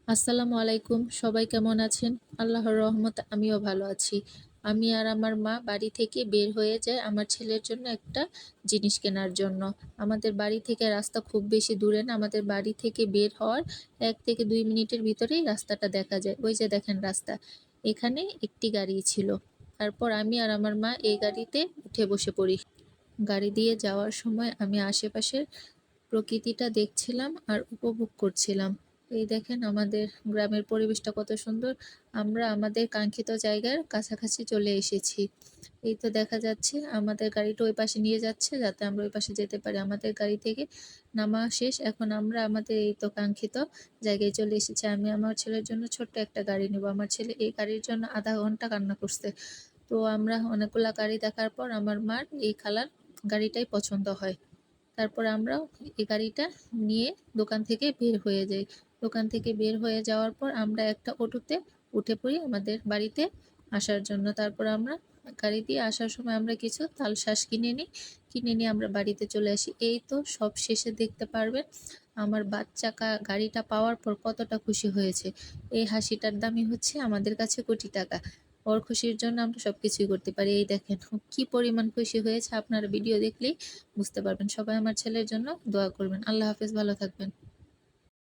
আসসালামু আলাইকুম। সবাই কেমন আছেন? আল্লাহর রহমতে আমিও ভালো আছি। আমি আর আমার মা বাড়ি থেকে বের হয়ে যাই আমার ছেলের জন্য একটা জিনিস কেনার জন্য। আমাদের বাড়ি থেকে রাস্তা খুব বেশি দূরে না। আমাদের বাড়ি থেকে বের হওয়ার ১ থেকে ২ মিনিটের ভিতরেই রাস্তাটা দেখা যায়। ওই যে দেখেন রাস্তা। এখানে একটি গাড়ি ছিল। তারপর আমি আর আমার মা এই গাড়িতে উঠে বসে পড়ি। গাড়ি দিয়ে যাওয়ার সময় আমি আশেপাশের প্রকৃতিটা দেখছিলাম আর উপভোগ করছিলাম। এই দেখেন আমাদের গ্রামের পরিবেশটা কত সুন্দর। আমরা আমাদের কাঙ্ক্ষিত জায়গার কাছাকাছি চলে এসেছি। এই তো দেখা যাচ্ছে আমাদের গাড়িটা ওই পাশে নিয়ে যাচ্ছে যাতে আমরা ওই পাশে যেতে পারি। আমাদের গাড়ি থেকে নামা শেষ। এখন আমরা আমাদের এই তো কাঙ্ক্ষিত জায়গায় চলে এসেছি। আমি আমার ছেলের জন্য ছোট্ট একটা গাড়ি নিবো। আমার ছেলে এই গাড়ির জন্য ০.৫ ঘন্টা কান্না করছে। তো আমরা অনেকগুলা গাড়ি দেখার পর আমার মার এই কালার গাড়িটাই পছন্দ হয়। তারপর আমরাও এই গাড়িটা নিয়ে দোকান থেকে বের হয়ে যাই। দোকান থেকে বের হয়ে যাওয়ার পর আমরা একটা অটোতে উঠে পড়ি আমাদের বাড়িতে আসার জন্য। তারপর আমরা গাড়ি দিয়ে আসার সময় আমরা কিছু তালশাঁস কিনে নিই। কিনে নিয়ে আমরা বাড়িতে চলে আসি। এই তো সব শেষে দেখতে পারবেন আমার বাচ্চা গাড়িটা পাওয়ার পর কতটা খুশি হয়েছে। এই হাসিটার দামই হচ্ছে আমাদের কাছে কোটি টাকা। ওর খুশির জন্য আমরা সবকিছুই করতে পারি। এই দেখেন ও কি পরিমাণ খুশি হয়েছে আপনারা ভিডিও দেখলেই বুঝতে পারবেন। সবাই আমার ছেলের জন্য দোয়া করবেন। আল্লাহ হাফেজ, ভালো থাকবেন।